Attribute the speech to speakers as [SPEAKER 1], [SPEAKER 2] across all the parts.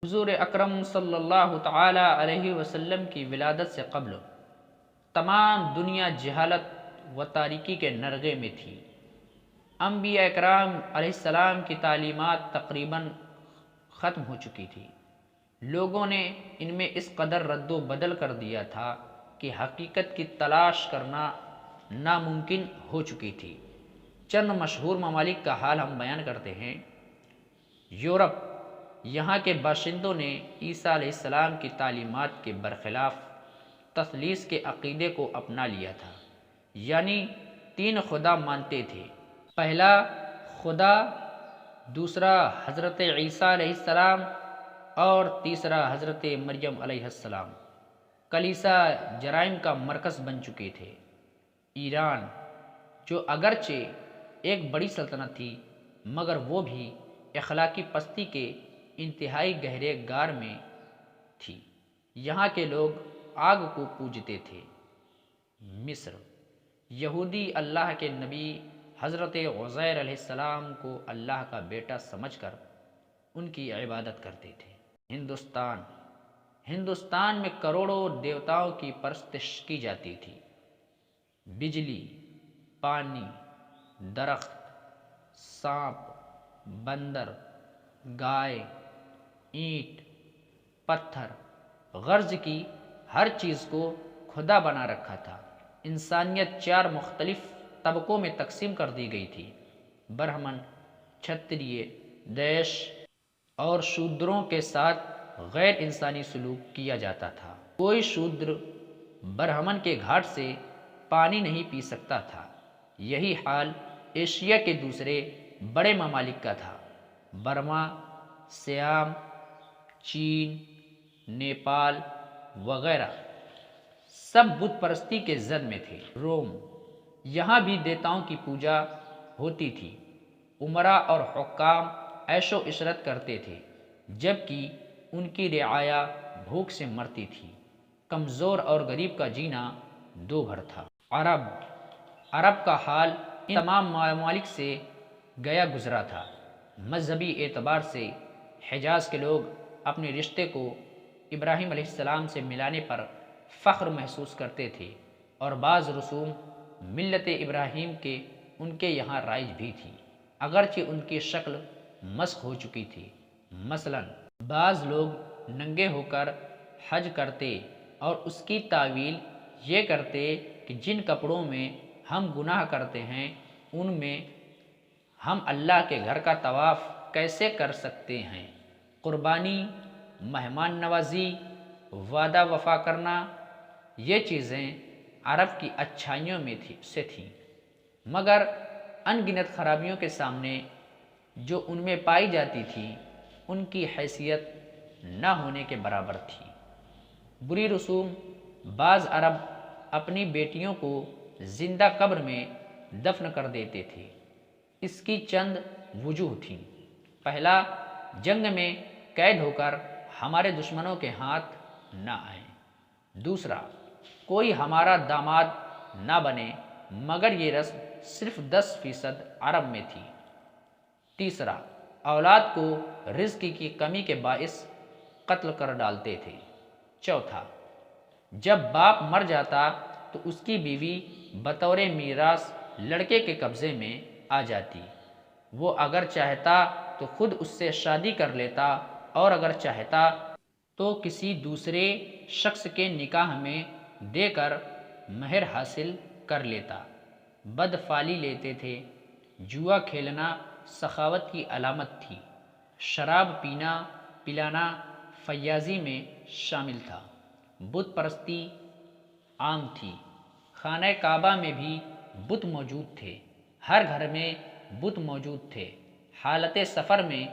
[SPEAKER 1] حضور اکرم صلی اللہ تعالی علیہ وسلم کی ولادت سے قبل تمام دنیا جہالت و تاریکی کے نرغے میں تھی۔ انبیاء اکرام علیہ السلام کی تعلیمات تقریباً ختم ہو چکی تھی۔ لوگوں نے ان میں اس قدر رد و بدل کر دیا تھا کہ حقیقت کی تلاش کرنا ناممکن ہو چکی تھی۔ چند مشہور ممالک کا حال ہم بیان کرتے ہیں۔ یورپ، یہاں کے باشندوں نے عیسیٰ علیہ السلام کی تعلیمات کے برخلاف تثلیث کے عقیدے کو اپنا لیا تھا، یعنی تین خدا مانتے تھے۔ پہلا خدا، دوسرا حضرت عیسیٰ علیہ السلام اور تیسرا حضرت مریم علیہ السلام۔ کلیسا جرائم کا مرکز بن چکے تھے۔ ایران، جو اگرچہ ایک بڑی سلطنت تھی مگر وہ بھی اخلاقی پستی کے انتہائی گہرے غار میں تھی۔ یہاں کے لوگ آگ کو پوجتے تھے۔ مصر، یہودی اللہ کے نبی حضرت عزیر علیہ السلام کو اللہ کا بیٹا سمجھ کر ان کی عبادت کرتے تھے۔ ہندوستان میں کروڑوں دیوتاؤں کی پرستش کی جاتی تھی۔ بجلی، پانی، درخت، سانپ، بندر، گائے، اینٹ، پتھر، غرض کی ہر چیز کو خدا بنا رکھا تھا۔ انسانیت چار مختلف طبقوں میں تقسیم کر دی گئی تھی۔ برہمن، چھتریے، دیش اور شودروں کے ساتھ غیر انسانی سلوک کیا جاتا تھا۔ کوئی شودر برہمن کے گھاٹ سے پانی نہیں پی سکتا تھا۔ یہی حال ایشیا کے دوسرے بڑے ممالک کا تھا۔ برما، سیام، چین، نیپال وغیرہ سب بت پرستی کے زد میں تھے۔ روم، یہاں بھی دیوتاؤں کی پوجا ہوتی تھی۔ امراء اور حکام عیش و عشرت کرتے تھے، جبکہ ان کی رعایا بھوک سے مرتی تھی۔ کمزور اور غریب کا جینا دو بھر تھا۔ عرب کا حال ان تمام ممالک سے گیا گزرا تھا۔ مذہبی اعتبار سے حجاز کے لوگ اپنے رشتے کو ابراہیم علیہ السلام سے ملانے پر فخر محسوس کرتے تھے، اور بعض رسوم ملت ابراہیم کے ان کے یہاں رائج بھی تھی، اگرچہ ان کی شکل مسخ ہو چکی تھی۔ مثلا بعض لوگ ننگے ہو کر حج کرتے اور اس کی تعویل یہ کرتے کہ جن کپڑوں میں ہم گناہ کرتے ہیں ان میں ہم اللہ کے گھر کا طواف کیسے کر سکتے ہیں۔ قربانی، مہمان نوازی، وعدہ وفا کرنا، یہ چیزیں عرب کی اچھائیوں میں سے تھیں، مگر ان گنت خرابیوں کے سامنے جو ان میں پائی جاتی تھی ان کی حیثیت نہ ہونے کے برابر تھی۔ بری رسوم، بعض عرب اپنی بیٹیوں کو زندہ قبر میں دفن کر دیتے تھے۔ اس کی چند وجوہ تھیں۔ پہلا، جنگ میں قید ہو کر ہمارے دشمنوں کے ہاتھ نہ آئیں۔ دوسرا، کوئی ہمارا داماد نہ بنے، مگر یہ رسم صرف 10% عرب میں تھی۔ تیسرا، اولاد کو رزق کی کمی کے باعث قتل کر ڈالتے تھے۔ چوتھا، جب باپ مر جاتا تو اس کی بیوی بطور میراث لڑکے کے قبضے میں آ جاتی۔ وہ اگر چاہتا تو خود اس سے شادی کر لیتا اور اگر چاہتا تو کسی دوسرے شخص کے نکاح میں دے کر مہر حاصل کر لیتا۔ بدفعلی لیتے تھے۔ جوا کھیلنا سخاوت کی علامت تھی۔ شراب پینا پلانا فیاضی میں شامل تھا۔ بت پرستی عام تھی۔ خانہ کعبہ میں بھی بت موجود تھے۔ ہر گھر میں بت موجود تھے۔ حالت سفر میں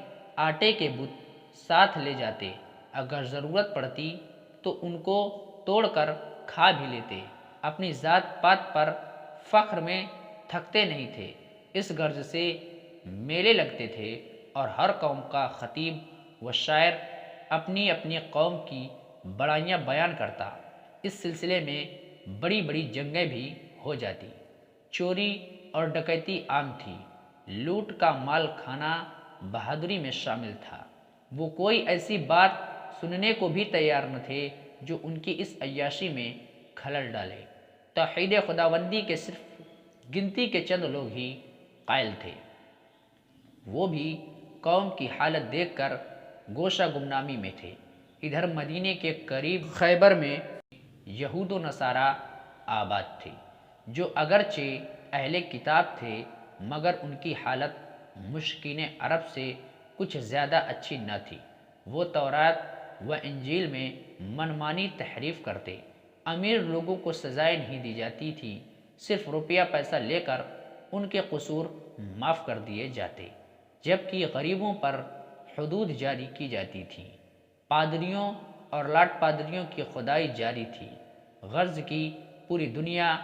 [SPEAKER 1] آٹے کے بت ساتھ لے جاتے، اگر ضرورت پڑتی تو ان کو توڑ کر کھا بھی لیتے۔ اپنی ذات پات پر فخر میں تھکتے نہیں تھے۔ اس غرض سے میلے لگتے تھے اور ہر قوم کا خطیب و شاعر اپنی اپنی قوم کی بڑائیاں بیان کرتا۔ اس سلسلے میں بڑی بڑی جنگیں بھی ہو جاتی۔ چوری اور ڈکیتی عام تھی۔ لوٹ کا مال کھانا بہادری میں شامل تھا۔ وہ کوئی ایسی بات سننے کو بھی تیار نہ تھے جو ان کی اس عیاشی میں خلل ڈالے۔ توحید خداوندی کے صرف گنتی کے چند لوگ ہی قائل تھے، وہ بھی قوم کی حالت دیکھ کر گوشہ گمنامی میں تھے۔ ادھر مدینے کے قریب خیبر میں یہود و نصارہ آباد تھے، جو اگرچہ اہل کتاب تھے مگر ان کی حالت مشرکین عرب سے کچھ زیادہ اچھی نہ تھی۔ وہ تورات و انجیل میں منمانی تحریف کرتے، امیر لوگوں کو سزائیں نہیں دی جاتی تھی، صرف روپیہ پیسہ لے کر ان کے قصور معاف کر دیے جاتے، جبکہ غریبوں پر حدود جاری کی جاتی تھیں۔ پادریوں اور لاٹ پادریوں کی خدائی جاری تھی، غرض کی پوری دنیا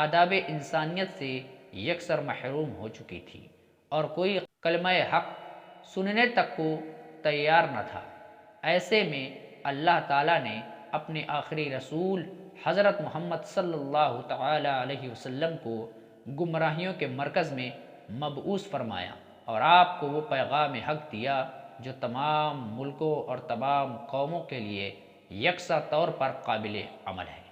[SPEAKER 1] آداب انسانیت سے یکسر محروم ہو چکی تھی اور کوئی کلمہ حق سننے تک کو تیار نہ تھا۔ ایسے میں اللہ تعالیٰ نے اپنے آخری رسول حضرت محمد صلی اللہ تعالی علیہ وسلم کو گمراہیوں کے مرکز میں مبعوث فرمایا اور آپ کو وہ پیغام حق دیا جو تمام ملکوں اور تمام قوموں کے لیے یکساں طور پر قابل عمل ہے۔